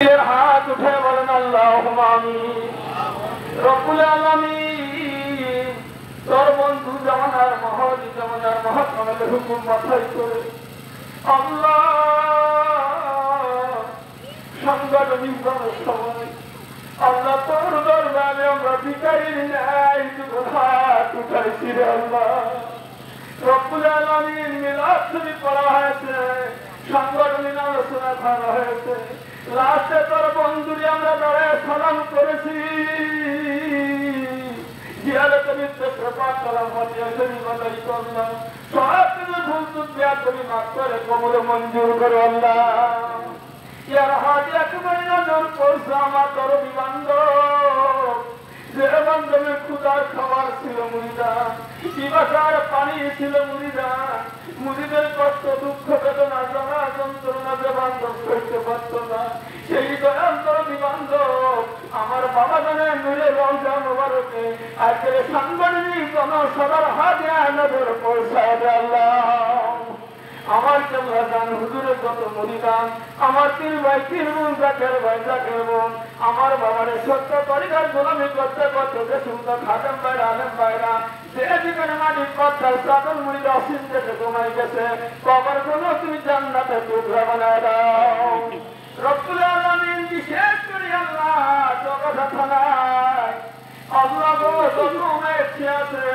হাত উঠে বলেন আল্লাহুম্মা আমিন। রব্বুল আলামিন তোর বন্ধু জামানার মহৎ জামানার মহাত্মাদের হুকুম মাথায় করে আল্লাহ সাংগঠনিক সময় আল্লাহ তোর দরবারে আমরা ভিখারির ন্যায় হাত উঠাইছি রে আল্লাহ। রব্বুল আলামিন মিলাদ শরীফ পড়া হয়েছে, সাংগঠনিক আলোচনা করা হয়েছে, লাস্টে তোর বন্ধুরে আমরা দাঁড়ায় সালাম করেছি। মঞ্জুর করো আল্লাহ। আমার তোর বিবান্ধব যে বান্ধবের ক্ষুদার খাবার ছিল মুড়িদা, পিপাসার পানি ছিল মুড়িদা, মুড়িদের কষ্ট দুঃখ বেদনা জ্বালা যন্ত্রণা যে বান্ধব করতে পারত না, সেই দয়ান্তর বিবান্ধব আমার বাবা জানে নুরে রওজা মোবারকে আজকের সাংগঠনিক জনসভার হাতে নজর পৌঁছায় আল্লাহ। আমার কেমলা দান হুজুরের যত মরিদান, আমার তিন ভাই তিন বোন, জাকের ভাই জাকের বোন, আমার বাবারে সত্য তরিকার গোলামি করতে করতে যে সুন্দর খাদেম ভাইরা আলেম ভাইরা যে যেখানে মাটির কথা চাদর মুড়িরা অসীম থেকে তোমায় গেছে, কবর গুলো তুমি জান্নাতে টুকরা বানায় দাও। রব্বুল আলামিন বিশেষ করে আল্লাহ জগৎ থানায় আল্লাহ গো যত মেয়েছি আছে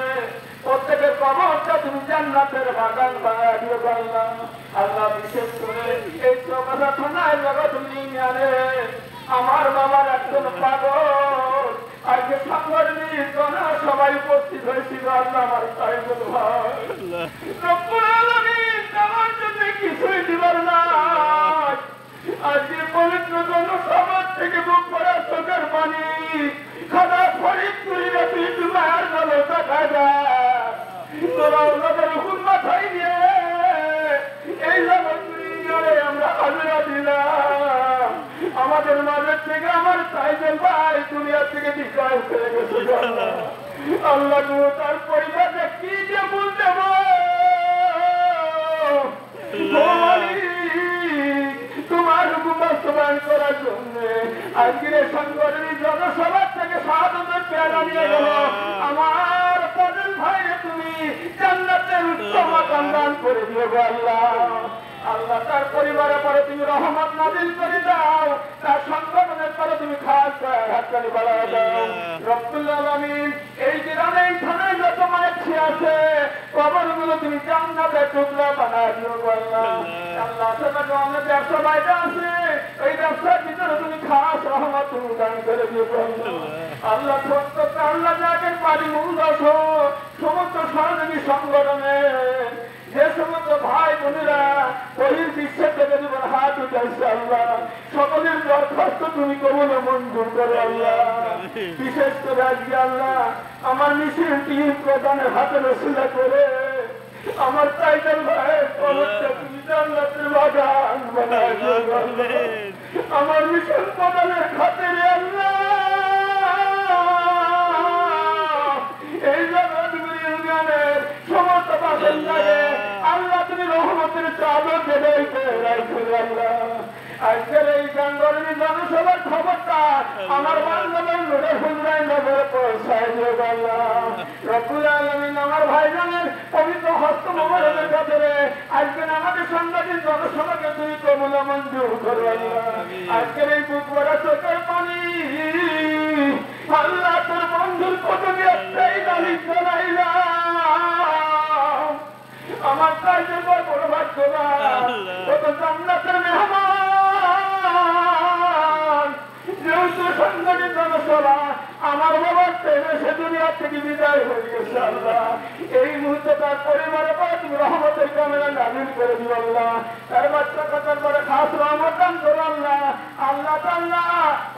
প্রত্যেকের কবরটা তুমি জান্নাতের বাগান বানায় দিও আল্লাহ। আল্লাহ বিশেষ করে এই জগৎ থানায় জগৎ ইউনিয়নে আমার বাবার একজন পাগল আজকে সাংগঠনিক সবাই উপস্থিত হয়েছিল আল্লাহ। আমার তাই ভাই রব্বুল আলামিন আমার জন্য কিছুই দিবার না, আজকে পবিত্র জনসভার থেকে বুক ভরা চোখের পানি খাদা ফরিদ করি রাখি তোমার ভালো দেখা যায়। তোরা ওনাদের হুকুম মাথায় দিয়ে এই জগৎ আমরা হাজিরা দিলাম। আমাদের মাঝের থেকে আমার সাইকেল ভাই দুনিয়া থেকে বিদায় হয়ে গেছে আল্লাহ। তার পরিবারে কি যে ভুল দেব তোমার হুকুম বাস্তবায়ন করার জন্য আজকের সাংগঠনিক জনসভার থেকে শাহাদাতের পেয়ারা নিয়ে গেল আমার ফজল ভাইরে তুমি জান্নাতের উত্তম মাকাম দান করে দিও আল্লাহ। আল্লাহ তার পরিবারের পরে তুমি রহমত নাযিল করে দাও, তার সংগঠনের পরে তুমি খাস হাততালি বাড়ায় দাও। রব্বুল আলামিন এই গ্রামে এই থানায় যত মাছি আছে কবরগুলো তুমি জান্নাতের টুকরা বানায় দিও আল্লাহ। আল্লাহ তোমার অনেক ব্যবসা বাইরে আছে, এই ব্যবসার ভিতরে তুমি খাস রহমত তুমি দান করে দিও আল্লাহ। আল্লাহ প্রত্যেকটা আল্লাহ যাকে পারি মূল সমস্ত সহযোগী সংগঠনে যে সমস্ত ভাই বোনেরা বহির বিশ্বের থেকে জীবন হাত উঠাইছে আল্লাহ, সকলের দরখাস্ত তুমি কবুল মঞ্জুর করো আল্লাহ। বিশেষ করে আজকে আল্লাহ আমার মিছিল টিম প্রধানের হাতে রসিলা করে আমার টাইটেল ভাইয়ের কবরটা তুমি জান্নাতের বাগান বানায় দিও আল্লাহ। আমার মিছিল প্রধানের খাতিরে আল্লাহ এই জগৎগুলি ইউনিয়নের সমস্ত বাসিন্দাকে আল্লাহ তুমি রহমতের চাদর দেবে আল্লাহ। আজকের এই সাংগঠনিক জনসভার খবরটা আমার বান্ধবের নোরে হুজরাই নজরে পৌঁছায় দিও আল্লাহ। রব্বুল আলামিন আমার ভাইজানের পবিত্র হস্ত মোবারকের কাছে আজকে আমাদের সাংগঠনিক জনসভাকে তুমি কবুল মঞ্জুর করো আল্লাহ। আজকের এই বুক ভরা চোখের পানি আল্লাহ তোর বন্ধুর কদমে একটাই দাবি জানাইলাম, আমার তাই বড় ভাগ্যবান কত জান্নাতের মেহমান। যেহেতু সাংগঠনিক জনসভা আমার বাবার প্রেমে সে দুনিয়া থেকে বিদায় হয়ে গেছে আল্লাহ, এই মুহূর্তে তার পরিবারের পরে তুমি রহমতের ক্যামেরা নাজিল করে দিও আল্লাহ। তার বাচ্চা কাটার পরে খাস রহমত দান করো আল্লাহ। আল্লাহ তাআলা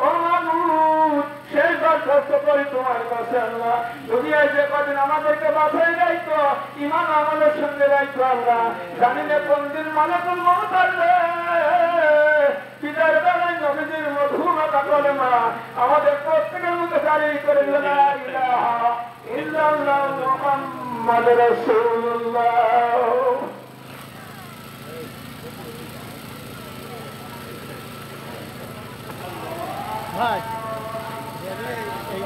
ও মাবুদ সেই দরখাস্ত করি তোমার কাছে আল্লাহ, দুনিয়ায় যে কদিন আমাদেরকে বাঁচাই রাখতো ইমান আমাদের সঙ্গে রাখতো আল্লাহ। জানি না কোন দিন মালাকুল মউত আসবে, বিদায়ের বেলায় নবীজির মধুমতা কলেমা আমাদের প্রত্যেকের মুখে জারি করে দিল লা ইলাহা ইল্লাল্লাহ মুহাম্মাদুর রাসূলুল্লাহ। ভাই এই